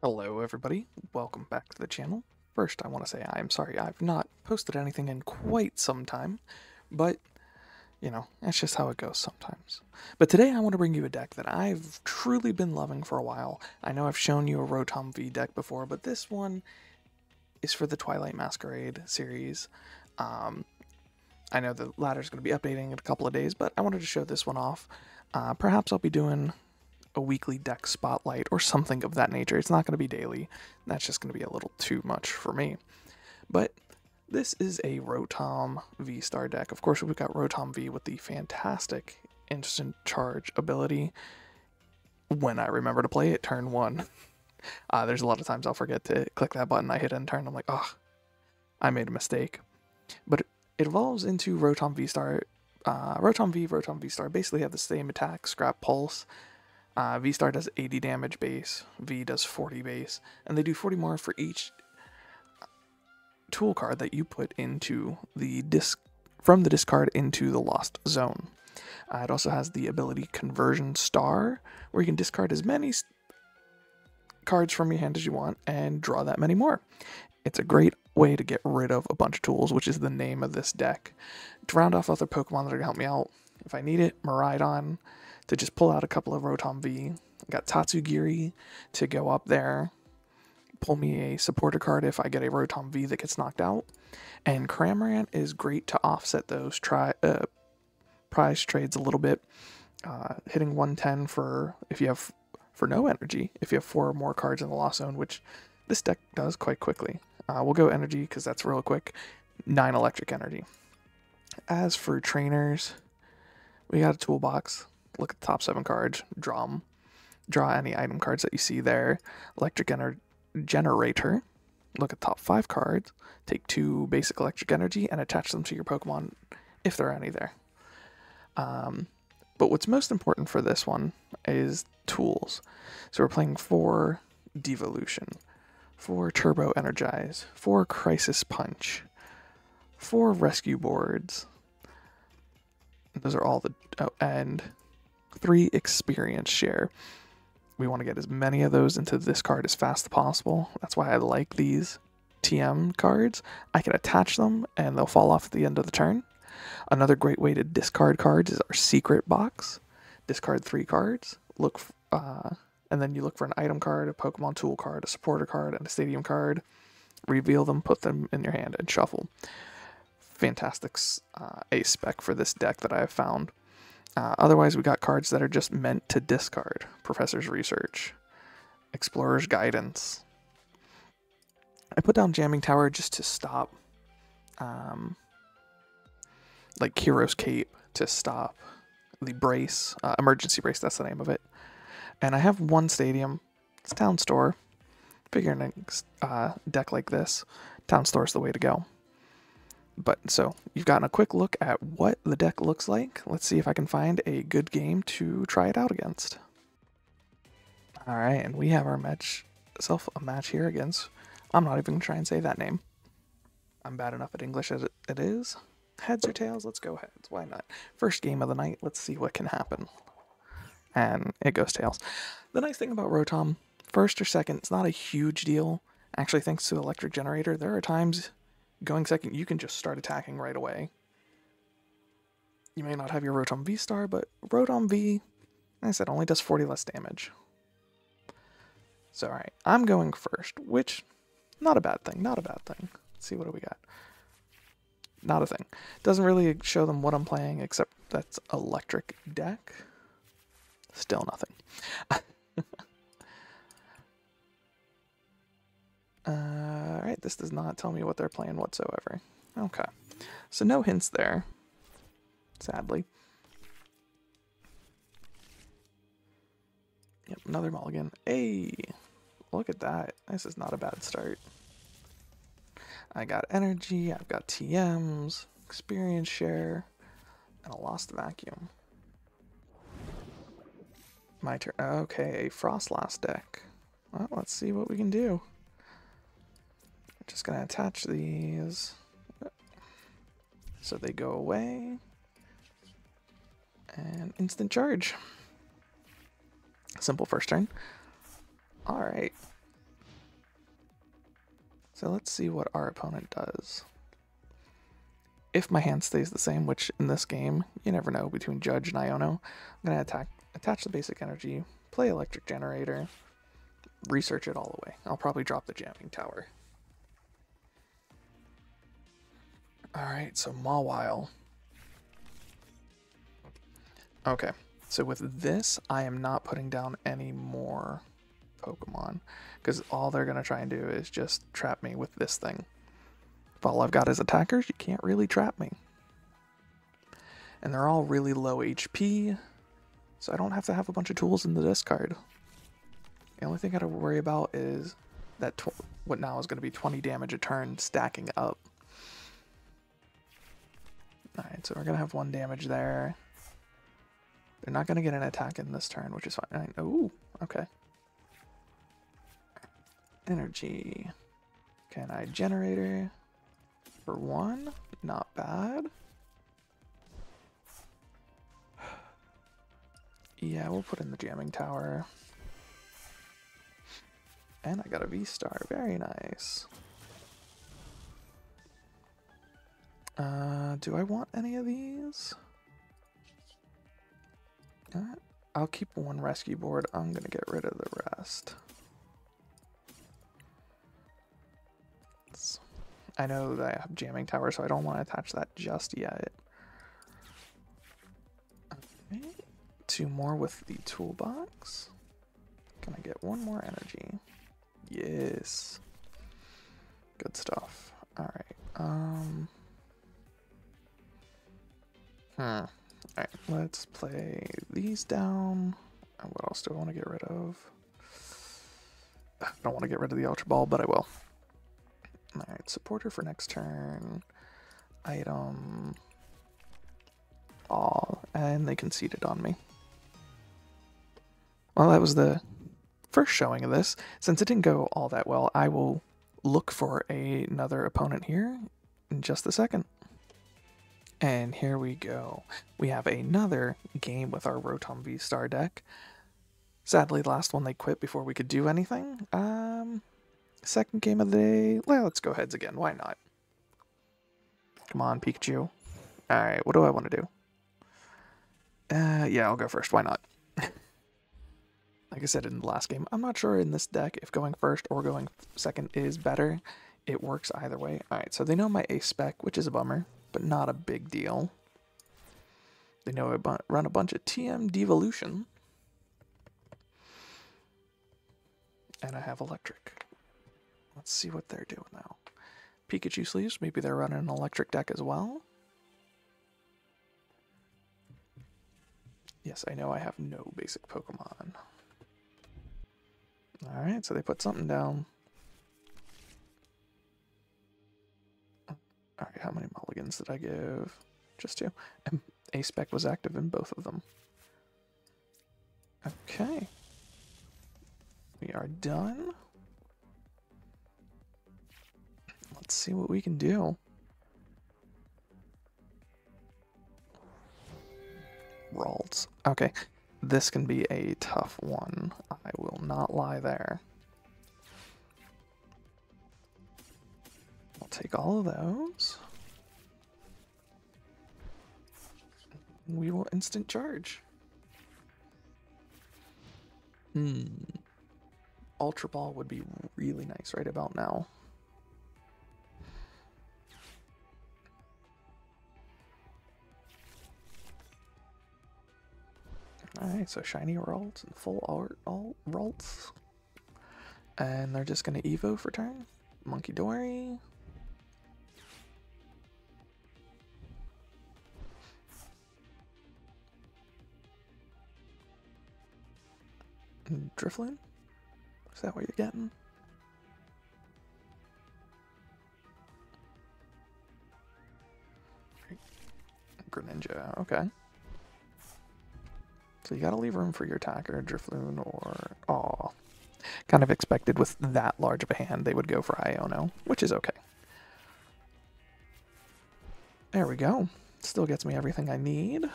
Hello everybody, welcome back to the channel. First I want to say I'm sorry I've not posted anything in quite some time, but you know, that's just how it goes sometimes. But today I want to bring you a deck that I've truly been loving for a while. I know I've shown you a Rotom V deck before, but this one is for the Twilight Masquerade series. I know the ladder's going to be updating in a couple of days, but I wanted to show this one off. Perhaps I'll be doing a weekly deck spotlight or something of that nature. It's not going to be daily. That's just going to be a little too much for me. But this is a Rotom VSTAR deck. Of course, we've got Rotom V with the fantastic instant charge ability. When I remember to play it, turn 1. There's a lot of times I'll forget to click that button. I hit end turn. I'm like, oh, I made a mistake. But it evolves into Rotom VSTAR. Rotom VSTAR basically have the same attack, Scrap Pulse. VSTAR does 80 damage base, V does 40 base, and they do 40 more for each tool card that you put into the from the discard into the Lost Zone. It also has the ability Conversion Star, where you can discard as many cards from your hand as you want and draw that many more. It's a great way to get rid of a bunch of tools, which is the name of this deck. To round off other Pokemon that are going to help me out, if I need it, Miraidon, to just pull out a couple of Rotom V. I got Tatsugiri to go up there, pull me a supporter card if I get a Rotom V that gets knocked out. And Cramorant is great to offset those prize trades a little bit. Hitting 110 for no energy, if you have 4 or more cards in the Lost Zone, which this deck does quite quickly. We'll go energy because that's real quick. 9 electric energy. As for trainers, we got a toolbox. Look at the top 7 cards, draw them. Draw any item cards that you see there. Electric Generator. Look at the top 5 cards. Take 2 basic electric energy and attach them to your Pokemon if there are any there. But what's most important for this one is tools. So we're playing 4 Devolution, 4 Turbo Energize, 4 Crisis Punch, 4 Rescue Boards. Those are all the... Oh, and 3 Experience Share. We want to get as many of those into this card as fast as possible. That's why I like these TM cards. I can attach them and they'll fall off at the end of the turn. Another great way to discard cards is our Secret Box. Discard 3 cards. And then you look for an item card, a Pokemon tool card, a supporter card, and a stadium card. Reveal them, put them in your hand, and shuffle. Fantastic ace spec for this deck that I have found. Otherwise, we got cards that are just meant to discard. Professor's Research, Explorer's Guidance. I put down Jamming Tower just to stop, like Hero's Cape, to stop the brace, Emergency Brace, that's the name of it. And I have 1 stadium. It's Town Store. Figuring a deck like this, Town Store is the way to go. But so you've gotten a quick look at what the deck looks like. Let's see if I can find a good game to try it out against. Alright, and we have our match here against... I'm not even going to try and say that name. I'm bad enough at English as it is. Heads or tails? Let's go heads. Why not? First game of the night. Let's see what can happen. And it goes tails. The nice thing about Rotom, first or second, it's not a huge deal. Actually, thanks to Electric Generator, there are times... Going second, you can just start attacking right away. You may not have your Rotom VSTAR, but Rotom V, like I said, only does 40 less damage. So, alright, I'm going first, which, not a bad thing, not a bad thing. Let's see, what do we got? Not a thing. Doesn't really show them what I'm playing, except that's electric deck. Still nothing. Alright, this does not tell me what they're playing whatsoever. Okay. So no hints there. Sadly. Yep, another mulligan. Hey! Look at that. This is not a bad start. I got energy, I've got TMs, experience share, and a Lost Vacuum. My turn. Okay, a Frostlass deck. Well, let's see what we can do. Just gonna attach these so they go away, and instant charge. Simple first turn. Alright, So let's see what our opponent does. If my hand stays the same, which in this game, you never know between Judge and Iono, I'm going to attach the basic energy, play Electric Generator, research it all the way. I'll probably drop the Jamming Tower. Alright, so Mawile. Okay, so with this, I am not putting down any more Pokemon, because all they're going to try and do is just trap me with this thing. If all I've got is attackers, you can't really trap me. And they're all really low HP, so I don't have to have a bunch of tools in the discard. The only thing I gotta worry about is that what now is going to be 20 damage a turn stacking up. Alright, so we're going to have 1 damage there. They're not going to get an attack in this turn, which is fine. Ooh, okay. Energy. Can I Generator? For 1? Not bad. Yeah, we'll put in the Jamming Tower. And I got a V-Star. Very nice. Do I want any of these? I'll keep 1 Rescue Board. I'm going to get rid of the rest. I know that I have Jamming Tower, so I don't want to attach that just yet. Okay. 2 more with the toolbox. Can I get 1 more energy? Yes. Good stuff. Alright. Alright, let's play these down. What else do I want to get rid of? I don't want to get rid of the Ultra Ball, but I will. Alright, supporter for next turn. Item. Aw, and they conceded on me. Well, that was the first showing of this. Since it didn't go all that well, I will look for another opponent here in just a second. And here we go. We have another game with our Rotom VSTAR deck. Sadly, the last one they quit before we could do anything. Second game of the day. Well, let's go heads again. Why not? Come on, Pikachu. Alright, what do I want to do? Yeah, I'll go first. Why not? Like I said in the last game, I'm not sure in this deck if going first or going second is better. It works either way. Alright, so they know my ace spec, which is a bummer, but not a big deal. They know I run a bunch of TM Devolution. And I have Electric. Let's see what they're doing now. Pikachu sleeves, maybe they're running an electric deck as well. Yes, I know I have no basic Pokemon. Alright, so they put something down. Alright, how many mulligans did I give? Just 2. And A-Spec was active in both of them. Okay. We are done. Let's see what we can do. Ralts. Okay, this can be a tough one. I will not lie there. I'll take all of those. We will instant charge. Ultra Ball would be really nice right about now. Alright, so shiny Ralts and full art all Ralts. And they're just gonna Evo for turn. Monkey Dory. Drifloon? Is that what you're getting? Greninja, okay. So you gotta leave room for your attacker, Drifloon, or... Aw. Kind of expected with that large of a hand they would go for Iono, which is okay. There we go. Still gets me everything I need.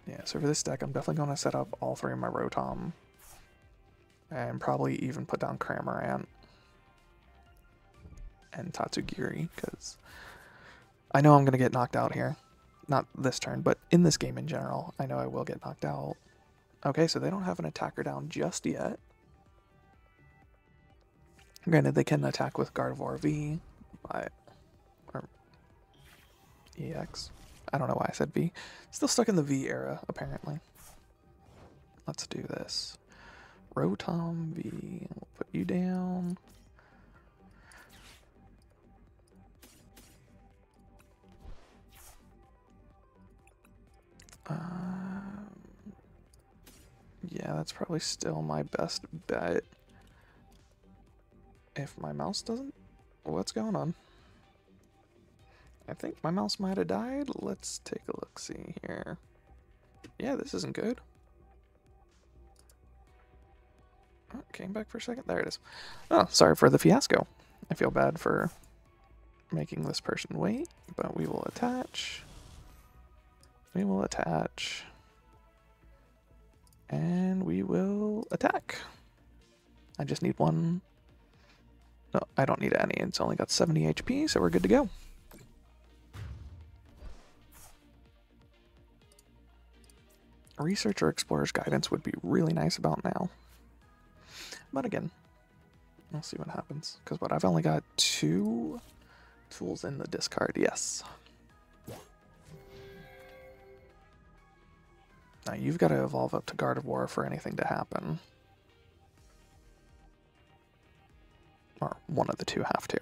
Yeah, so for this deck, I'm definitely going to set up all 3 of my Rotom And probably even put down Cramorant and Tatsugiri, because I know I'm going to get knocked out here. Not this turn, but in this game in general, I know I will get knocked out. Okay, so they don't have an attacker down just yet. Granted, they can attack with Gardevoir V, but, or EX. I don't know why I said V. Still stuck in the V era, apparently. Let's do this. Rotom V, we'll put you down. Yeah, that's probably still my best bet. If my mouse doesn't... What's going on? I think my mouse might have died. Let's take a look-see here. Yeah, this isn't good. Oh, came back for a second. There it is. Oh, sorry for the fiasco. I feel bad for making this person wait, but we will attach. We will attach. And we will attack. I just need one. No, I don't need any. It's only got 70 HP, so we're good to go. Research or Explorer's Guidance would be really nice about now. But again, we'll see what happens. Because what, I've only got 2 tools in the discard, yes. Now you've got to evolve up to Gardevoir for anything to happen. Or one of the two have to.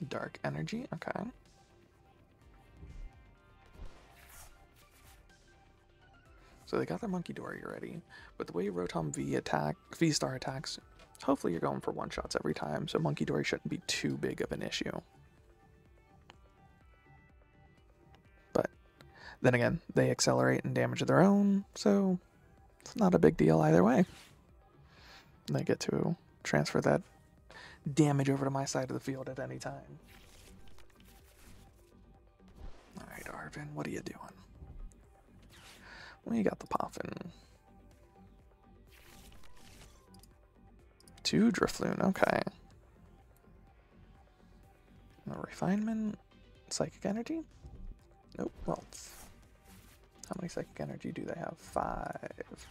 Dark Energy, okay. So they got their Monkey Dory already, but the way Rotom V-Star attacks, hopefully you're going for one-shots every time, so Monkey Dory shouldn't be too big of an issue. But then again, they accelerate and damage their own, so it's not a big deal either way. They get to transfer that damage over to my side of the field at any time. Alright, Arvin, what are you doing? We got the Poffin. 2 Drifloon, okay. No Refinement. Psychic Energy? Nope, well, how many Psychic Energy do they have? 5.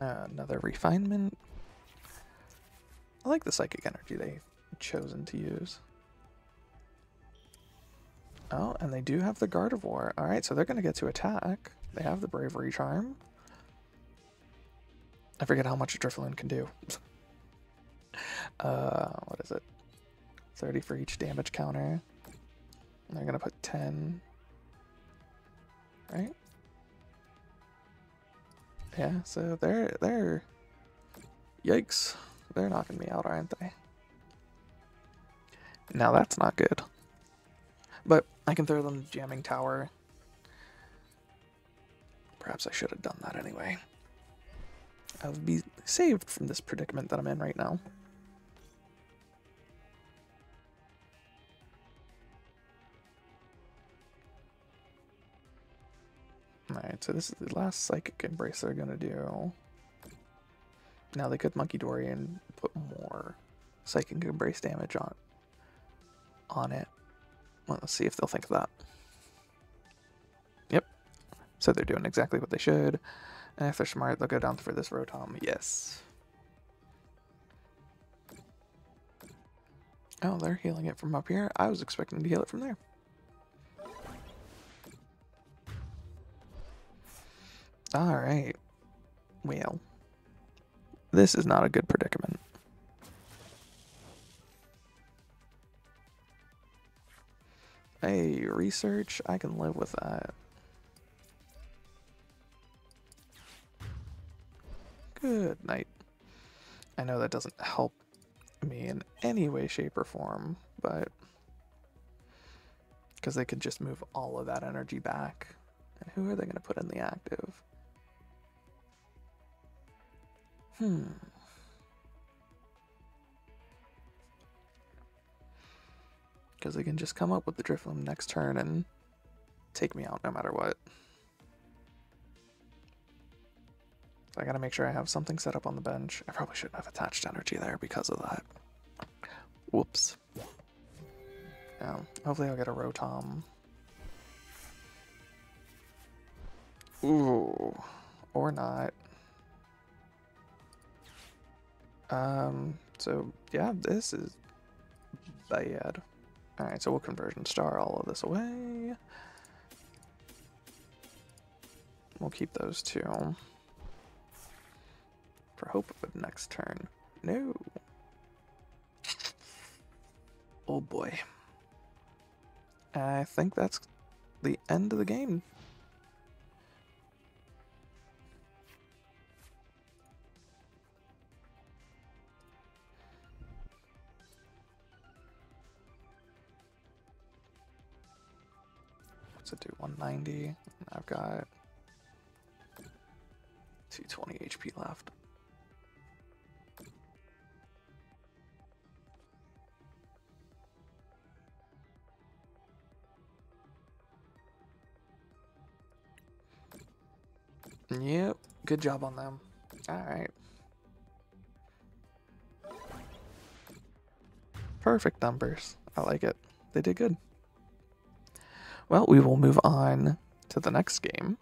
Another Refinement. I like the Psychic Energy they've chosen to use. Oh, and they do have the Gardevoir. Alright, so they're going to get to attack. They have the Bravery Charm. I forget how much a Drifloon can do. What is it? 30 for each damage counter. And they're going to put 10. Right? Yeah, so they're yikes. They're knocking me out, aren't they? Now that's not good. But I can throw them Jamming Tower. Perhaps I should have done that anyway. I'll be saved from this predicament that I'm in right now. Alright, so this is the last Psychic Embrace they're gonna do. Now they could Monkey Dory and put more Psychic Embrace damage on it. Well, let's see if they'll think of that. Yep. So they're doing exactly what they should. And if they're smart, they'll go down for this Rotom. Yes. Oh, they're healing it from up here. I was expecting to heal it from there. Alright. Well, this is not a good predicament. Hey, research, I can live with that. Good night. I know that doesn't help me in any way, shape, or form, but Because they could just move all of that energy back. And who are they going to put in the active? Because they can just come up with the Drifloon next turn and take me out no matter what. So I gotta make sure I have something set up on the bench. I probably shouldn't have attached energy there because of that. Whoops. Yeah, hopefully I'll get a Rotom. Ooh, or not. So yeah, this is bad. Alright, so we'll Conversion Star all of this away. We'll keep those two. For hope of next turn. No. Oh boy. I think that's the end of the game. What's it do? 190. I've got 220 HP left. Yep, good job on them. Alright. Perfect numbers. I like it. They did good. Well, we will move on to the next game.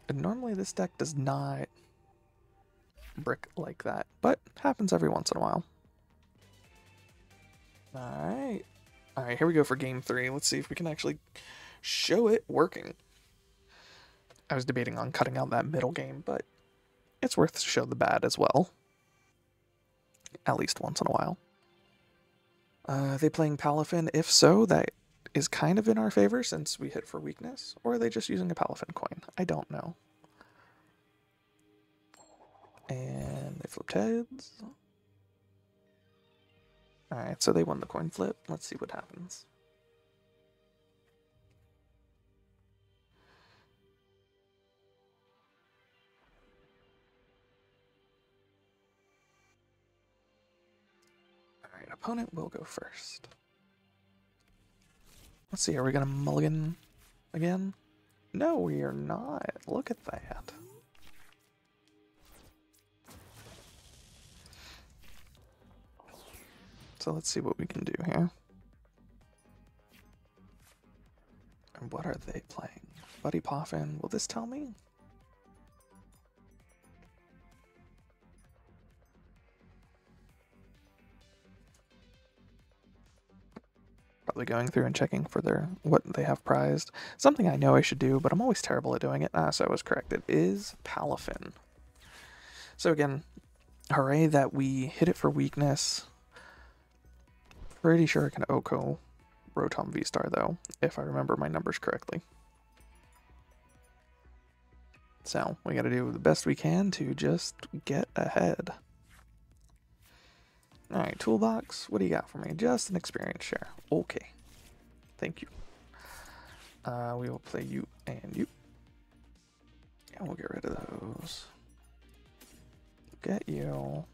And normally this deck does not brick like that, but happens every once in a while. Alright. Alright, here we go for game 3. Let's see if we can actually show it working. I was debating on cutting out that middle game, but it's worth to show the bad as well. At least once in a while. Are they playing Palafin? If so, that is kind of in our favor since we hit for weakness. Or are they just using a Palafin coin? I don't know. And they flipped heads. Alright, so they won the coin flip. Let's see what happens. Alright, opponent will go first. Let's see, are we gonna mulligan again? No, we are not. Look at that. So let's see what we can do here. And what are they playing? Buddy Poffin, will this tell me? Probably going through and checking for what they have prized. Something I know I should do, but I'm always terrible at doing it. So I was correct. It is Palafin. So again, hooray that we hit it for weakness. Pretty sure I can Oko Rotom VSTAR though, if I remember my numbers correctly. So we gotta do the best we can to just get ahead. Alright, toolbox, what do you got for me? Just an experience share. Okay. Thank you. We will play you and you. And we'll get rid of those. Get you.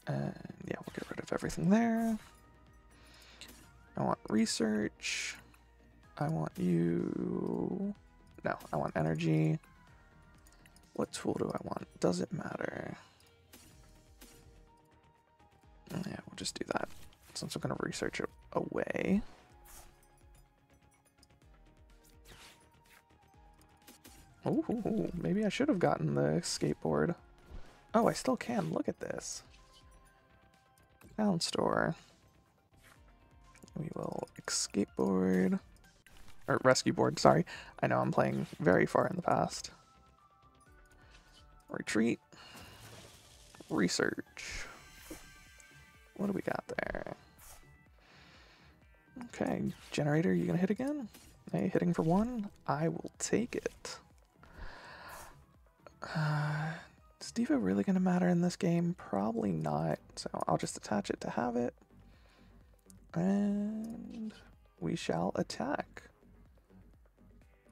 And yeah, we'll get rid of everything there. I want research. I want you. No, I want energy. What tool do I want? Does it matter? Yeah, we'll just do that. Since we're going to research it away. Oh, maybe I should have gotten the skateboard. Oh, I still can. Look at this. Town Store. We will skateboard. Or Rescue Board, sorry. I know I'm playing very far in the past. Retreat. Research. What do we got there? Okay, generator, you gonna hit again? Hey, hitting for 1? I will take it. Is Devo really going to matter in this game? Probably not. So I'll just attach it to have it. And we shall attack.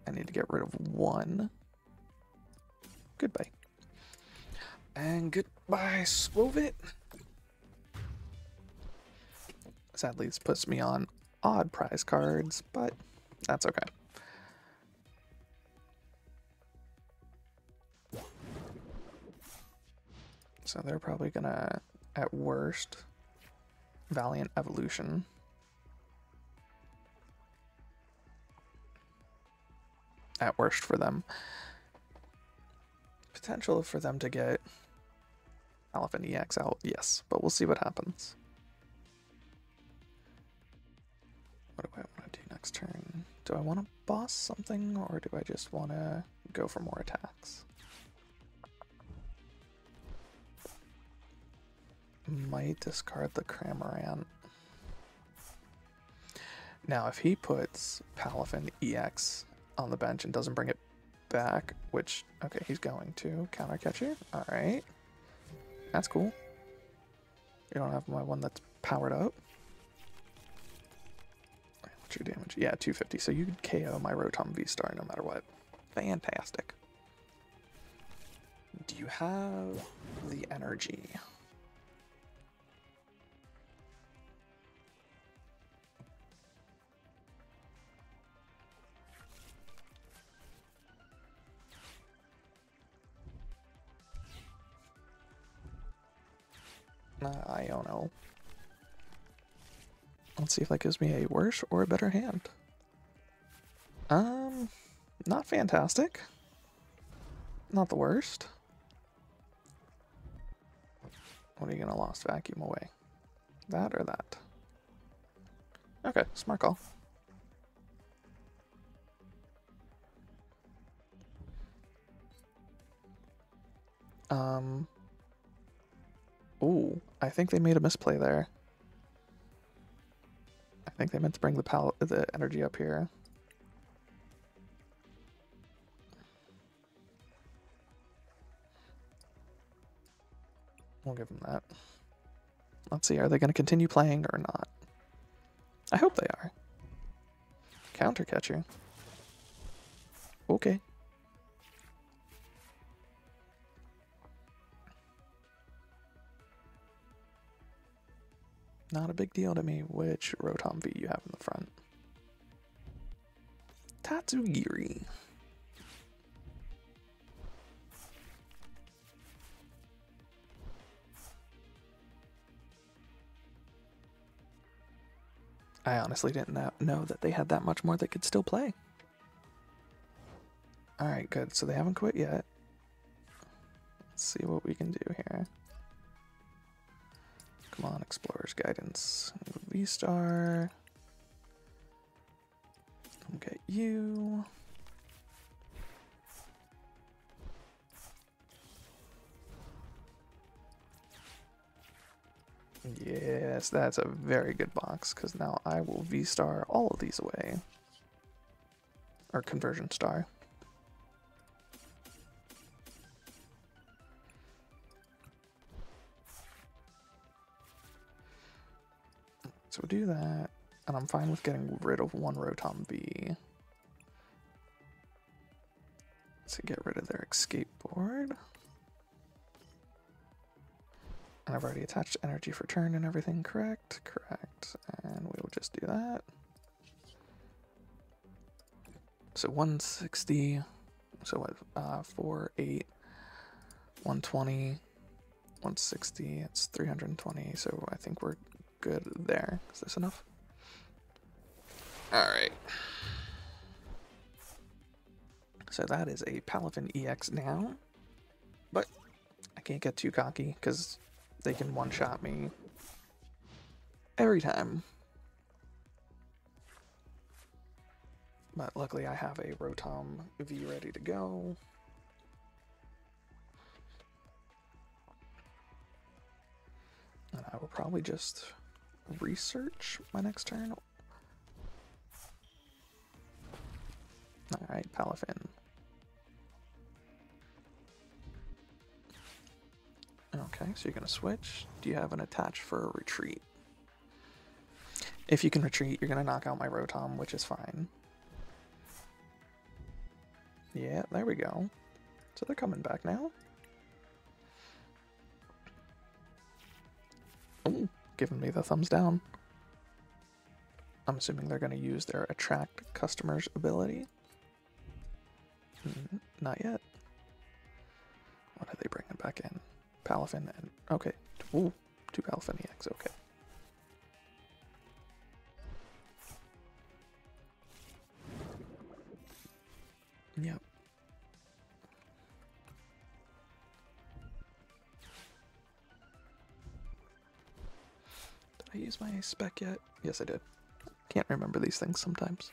I need to get rid of one. Goodbye. And goodbye, Swovit. Sadly, this puts me on odd prize cards, but that's okay. So they're probably gonna, at worst, Valiant Evolution. At worst for them. Potential for them to get Elephant EX out, yes, but we'll see what happens. What do I want to do next turn? Do I want to boss something, or do I just want to go for more attacks? Might discard the Cramorant. Now, if he puts Palafin EX on the bench and doesn't bring it back, which, okay, he's going to counter catcher. Alright. That's cool. You don't have my one that's powered up. What's your damage? Yeah, 250. So you could KO my Rotom VSTAR no matter what. Fantastic. Do you have the energy? I don't know. Let's see if that gives me a worse or a better hand. Not fantastic. Not the worst. What are you gonna Lost Vacuum away? That or that? Okay, smart call. Ooh, I think they made a misplay there. I think they meant to bring the energy up here. We'll give them that. Let's see, are they going to continue playing or not? I hope they are. Counter catcher. Okay. Not a big deal to me which Rotom V you have in the front. Tatsugiri. I honestly didn't know that they had that much more they could still play. Alright, good. So they haven't quit yet. Let's see what we can do here. Come on, Explorer's Guidance. VSTAR. I'll get you. Yes, that's a very good box, because now I will VSTAR all of these away. Or Conversion Star. So we'll do that, and I'm fine with getting rid of one Rotom V. To get rid of their escape board. And I've already attached energy for turn and everything, correct? Correct. And we will just do that. So 160, so what, 4, 8, 120, 160, it's 320, so I think we're good there. Is this enough? Alright. So that is a Palafin EX now, but I can't get too cocky because they can one-shot me every time. But luckily I have a Rotom V ready to go. And I will probably just research my next turn. Alright, Palafin. Okay, so you're going to switch. Do you have an attach for a retreat? If you can retreat, you're going to knock out my Rotom, which is fine. Yeah, there we go. So they're coming back now. Oh, giving me the thumbs down. I'm assuming they're going to use their attract customers ability. Not yet. What are they bringing back in? Palafin and... okay. Ooh, 2 Palafin EX, okay. Yep. Did I use my spec yet? Yes, I did. Can't remember these things sometimes.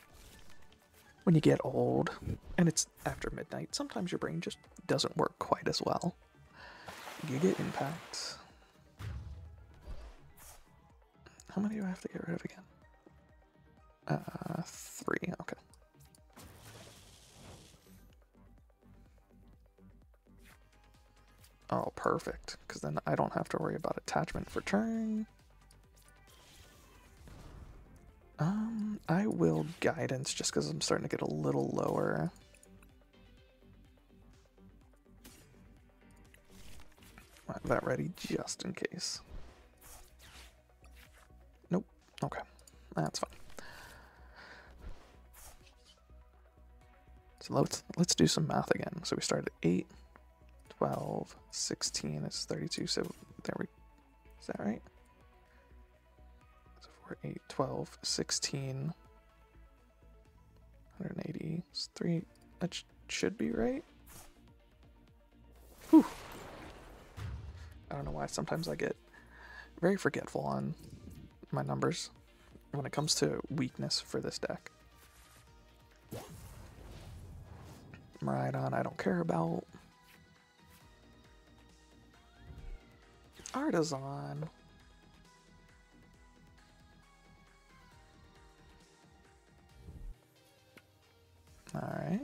When you get old and it's after midnight, sometimes your brain just doesn't work quite as well. Giga Impact. How many do I have to get rid of again? 3, okay. Oh, perfect, because then I don't have to worry about attachment for turn. I will guidance just because I'm starting to get a little lower. I have that ready just in case. Nope. Okay. That's fine. So let's do some math again. So we started at 8, 12, 16 is 32. So there we... is that right? 8, 12, 16, 180, 3, that should be right. Whew. I don't know why sometimes I get very forgetful on my numbers when it comes to weakness for this deck. Miraidon I don't care about. Artisan. Alright.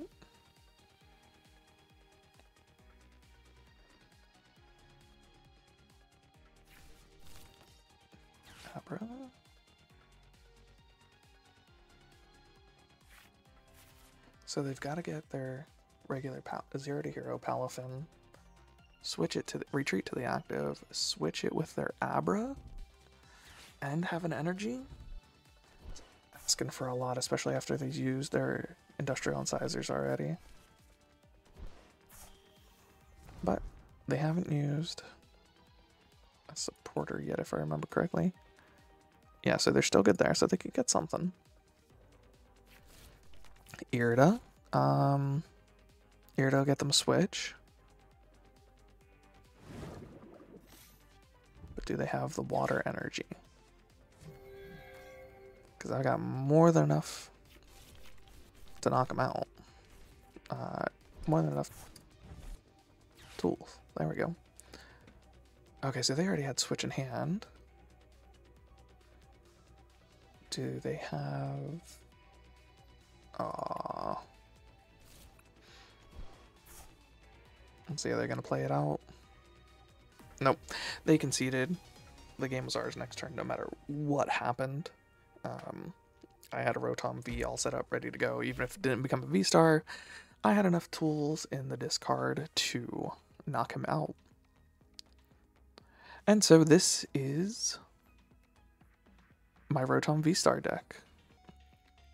Abra. So they've got to get their regular 0 to hero Palafin, switch it to the, retreat to the active, switch it with their Abra, and have an energy. Asking for a lot, especially after they've used their industrial incisors already. But they haven't used a supporter yet, if I remember correctly. Yeah, so they're still good there, so they could get something. Irida. Irida will get them a switch. But do they have the water energy? Because I got more than enough to knock them out. More than enough tools. There we go. Okay, so they already had switch in hand. Do they have... let's see how they're going to play it out. Nope. They conceded. The game was ours next turn, no matter what happened. I had a Rotom V all set up, ready to go. Even if it didn't become a V-Star, I had enough tools in the discard to knock him out. And so this is my Rotom V-Star deck.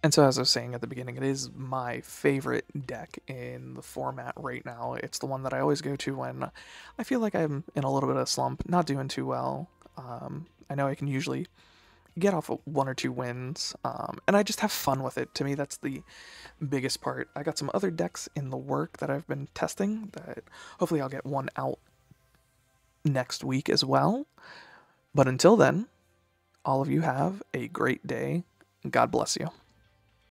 And so as I was saying at the beginning, it is my favorite deck in the format right now. It's the one that I always go to when I feel like I'm in a little bit of a slump, not doing too well. I know I can usually get off 1 or 2 wins, and I just have fun with it. To me, that's the biggest part. I got some other decks in the work that I've been testing that hopefully I'll get one out next week as well. But until then, all of you have a great day. God bless you.